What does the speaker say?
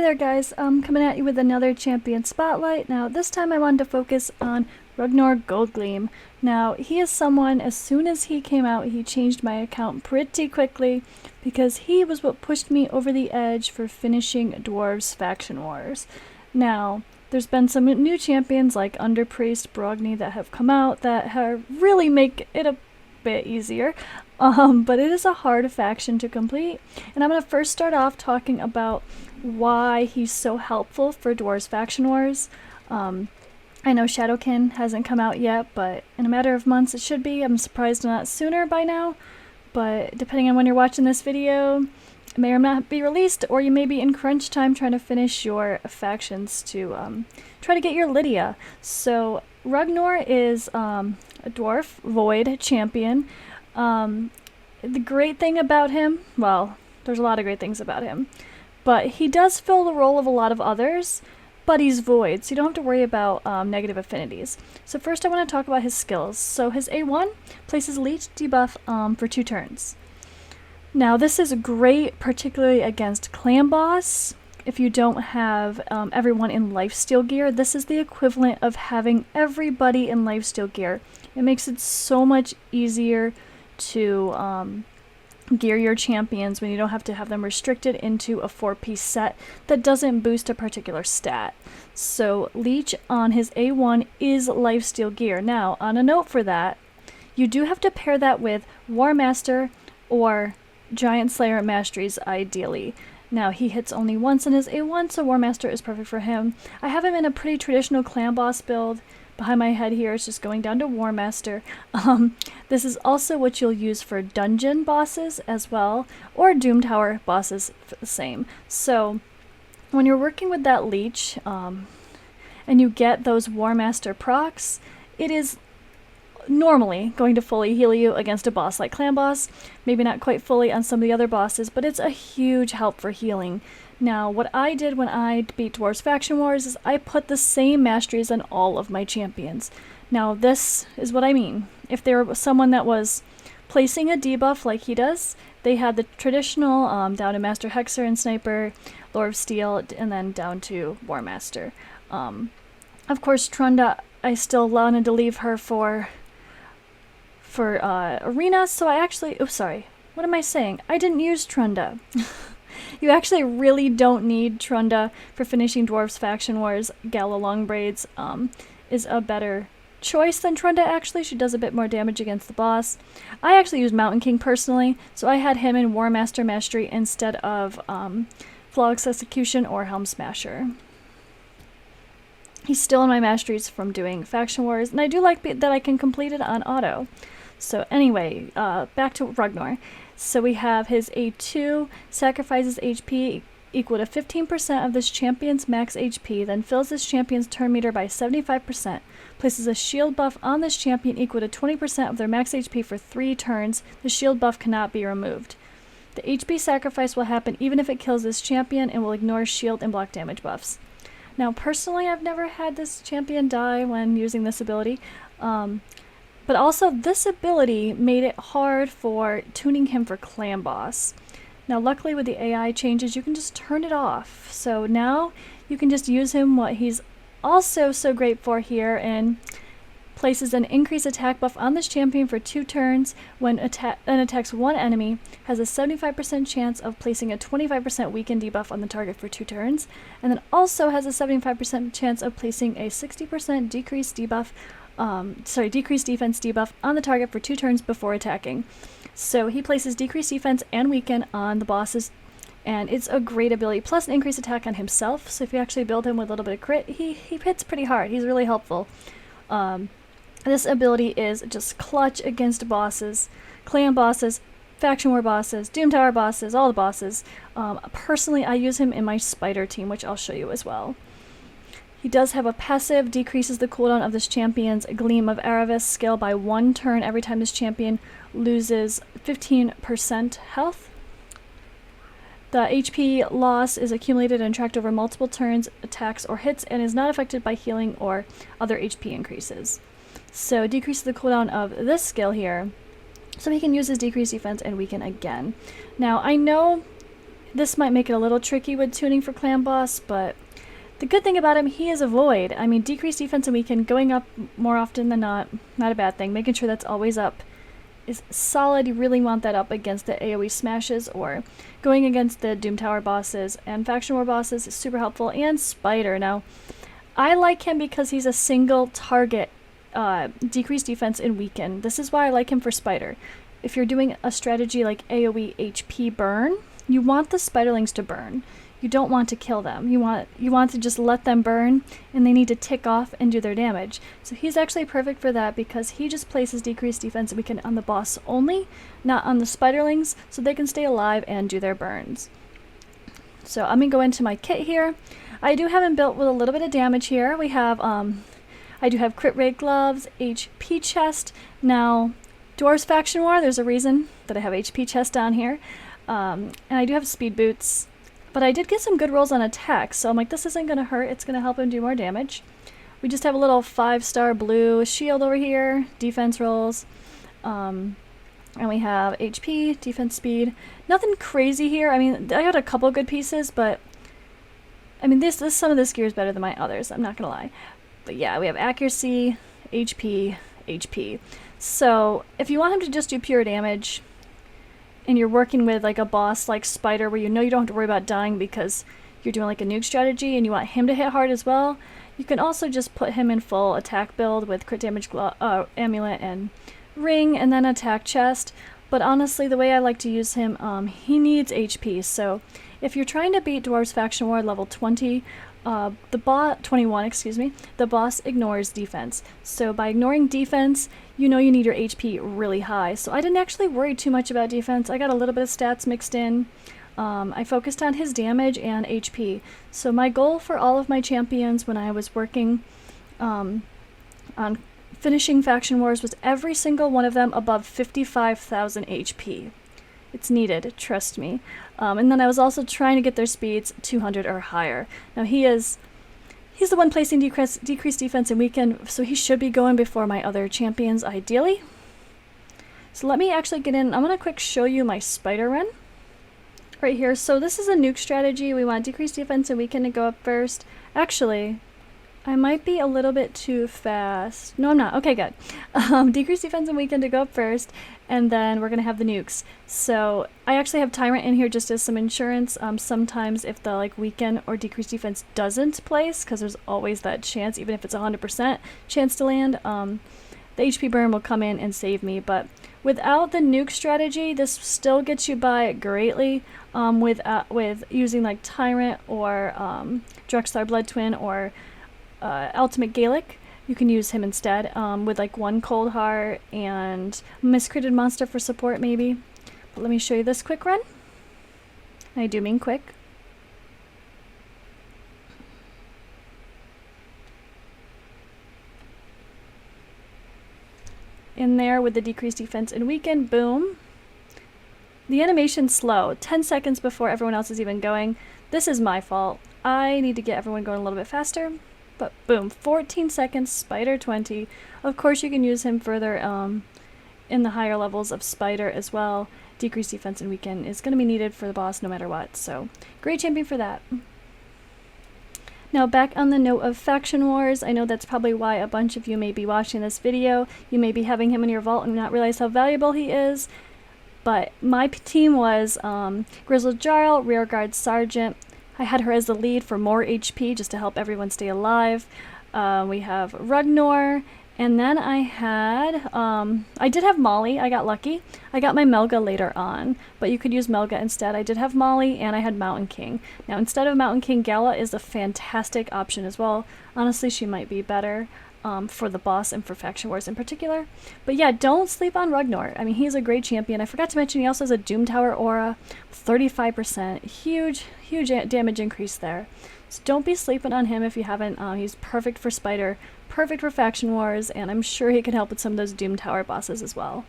there guys, I'm coming at you with another champion spotlight. Now this time I wanted to focus on Rugnor Goldgleam. Now he is someone, as soon as he came out, he changed my account pretty quickly because he was what pushed me over the edge for finishing Dwarves Faction Wars. Now there's been some new champions like Underpriest, Brogni that have come out that have really make it a bit easier. But it is a hard faction to complete, and I'm going to first start off talking about why he's so helpful for Dwarves Faction Wars. I know Shadowkin hasn't come out yet, but in a matter of months it should be. I'm surprised not sooner by now, but depending on when you're watching this video, it may or not be released, or you may be in crunch time trying to finish your factions to try to get your Lydia. So Rugnor is a dwarf void champion. The great thing about him, well, there's a lot of great things about him, but he does fill the role of a lot of others, but he's void, so you don't have to worry about negative affinities. So first I want to talk about his skills. So his A1 places Leech debuff for 2 turns. Now this is great, particularly against Clan Boss. If you don't have everyone in lifesteal gear, this is the equivalent of having everybody in lifesteal gear. It makes it so much easier to gear your champions when you don't have to have them restricted into a 4-piece set that doesn't boost a particular stat. So Leech on his A1 is lifesteal gear. Now, on a note for that, you do have to pair that with War Master or Giant Slayer Masteries ideally. Now, he hits only once in his A1, so War Master is perfect for him. I have him in a pretty traditional Clan Boss build. Behind my head here is just going down to War Master. This is also what you'll use for dungeon bosses as well, or Doom Tower bosses the same. So when you're working with that Leech and you get those War Master procs, it is normally going to fully heal you against a boss like Clan Boss. Maybe not quite fully on some of the other bosses, but it's a huge help for healing. Now, what I did when I beat Dwarves Faction Wars is I put the same masteries on all of my champions. Now, this is what I mean. If there was someone that was placing a debuff like he does, they had the traditional down to Master Hexer and Sniper, Lord of Steel, and then down to War Master. Of course, Trunda, I still wanted to leave her for Arena, so I actually... Oh, sorry. What am I saying? I didn't use Trunda. You actually really don't need Trunda for finishing Dwarves Faction Wars. Gala Longbraids is a better choice than Trunda, actually. She does a bit more damage against the boss. I actually used Mountain King personally, so I had him in War Master Mastery instead of Flawless Execution or Helm Smasher. He's still in my masteries from doing Faction Wars, and I do like that I can complete it on auto. So anyway, back to Rugnor. So we have his A2, sacrifices HP equal to 15% of this champion's max HP, then fills this champion's turn meter by 75%, places a shield buff on this champion equal to 20% of their max HP for 3 turns. The shield buff cannot be removed. The HP sacrifice will happen even if it kills this champion and will ignore shield and block damage buffs. Now personally, I've never had this champion die when using this ability. But also, this ability made it hard for tuning him for Clan Boss. Now, luckily with the AI changes, you can just turn it off. So now you can just use him what he's also so great for here, and places an increased attack buff on this champion for 2 turns. When attacks one enemy, has a 75% chance of placing a 25% weaken debuff on the target for 2 turns, and then also has a 75% chance of placing a 60% decreased debuff decreased defense debuff on the target for 2 turns before attacking. So he places decreased defense and weaken on the bosses, and it's a great ability, plus an increased attack on himself. So if you actually build him with a little bit of crit, he hits pretty hard. He's really helpful. This ability is just clutch against bosses, Clan Bosses, Faction War bosses, Doom Tower bosses, all the bosses. Personally, I use him in my Spider team, which I'll show you as well. He does have a passive, decreases the cooldown of this champion's Gleam of Aravis skill by 1 turn every time this champion loses 15% health. The HP loss is accumulated and tracked over multiple turns, attacks, or hits, and is not affected by healing or other HP increases. So decreases the cooldown of this skill here, so he can use his decreased defense and weaken again. Now, I know This might make it a little tricky with tuning for Clan Boss, but the good thing about him, he is a void. I mean, decreased defense and weaken, going up more often than not a bad thing. Making sure that's always up is solid. You really want that up against the AoE smashes or going against the Doom Tower bosses and Faction War bosses is super helpful. And Spider. Now, I like him because he's a single target decreased defense and weaken. This is why I like him for Spider. If you're doing a strategy like AoE HP burn, you want the Spiderlings to burn. You don't want to kill them. You want to just let them burn, and they need to tick off and do their damage. So he's actually perfect for that because he just places decreased defense and weaken on the boss only, not on the Spiderlings, so they can stay alive and do their burns. So I'm gonna go into my kit here. I do have him built with a little bit of damage here. We have I do have crit rate gloves, HP chest. Now, Dwarves Faction War, there's a reason that I have HP chest down here. And I do have speed boots. But I did get some good rolls on attack, so I'm like, this isn't going to hurt. It's going to help him do more damage. We just have a little 5-star blue shield over here, defense rolls. And we have HP, defense speed. Nothing crazy here. I mean, I got a couple good pieces, but I mean, some of this gear is better than my others. I'm not going to lie. But yeah, we have accuracy, HP, HP. So if you want him to just do pure damage, and you're working with like a boss like Spider where you know you don't have to worry about dying because you're doing like a nuke strategy and you want him to hit hard as well, you can also just put him in full attack build with crit damage amulet and ring and then attack chest. But honestly, the way I like to use him, he needs HP. So if you're trying to beat Dwarves Faction War level 20, 21, excuse me, the boss ignores defense. So by ignoring defense, you know you need your HP really high. So I didn't actually worry too much about defense. I got a little bit of stats mixed in. I focused on his damage and HP. So my goal for all of my champions when I was working on finishing Faction Wars was every single one of them above 55,000 HP. It's needed, trust me. And then I was also trying to get their speeds 200 or higher. Now he's the one placing decreased defense and weaken, so he should be going before my other champions ideally. So let me actually get in. I'm going to quick show you my Spider run right here. So this is a nuke strategy. We want decreased defense and weaken to go up first. Actually, I might be a little bit too fast. No, I'm not. Okay, good. Decreased defense and weaken to go up first, and then we're going to have the nukes. So I actually have Tyrant in here just as some insurance. Sometimes if the like weaken or decreased defense doesn't place, because there's always that chance, even if it's 100% chance to land, the HP burn will come in and save me. But without the nuke strategy, this still gets you by greatly with using like Tyrant or Drexlar Blood Twin or Ultimate Gaelic. You can use him instead with like one Cold Heart and Miscreated Monster for support maybe. But let me show you this quick run. I do mean quick. In there with the decreased defense and weaken, boom. The animation's slow, 10 seconds before everyone else is even going. This is my fault. I need to get everyone going a little bit faster. But boom, 14 seconds, Spider 20. Of course you can use him further in the higher levels of Spider as well. Decreased defense and weaken is going to be needed for the boss no matter what. So great champion for that. Now back on the note of Faction Wars, I know that's probably why a bunch of you may be watching this video. You may be having him in your vault and not realize how valuable he is. But my team was Grizzled Jarl, Rearguard Sergeant. I had her as the lead for more HP just to help everyone stay alive. We have Rugnor, and then I did have Molly. I got lucky. I got my Melga later on, but you could use Melga instead. I did have Molly, and I had Mountain King. Now, instead of Mountain King, Gala is a fantastic option as well. Honestly, she might be better for the boss and for Faction Wars in particular. But yeah, don't sleep on Rugnor. I mean, he's a great champion. I forgot to mention he also has a Doom Tower aura, 35%. Huge damage increase there. So don't be sleeping on him if you haven't. He's perfect for Spider, perfect for Faction Wars, and I'm sure he can help with some of those Doom Tower bosses as well.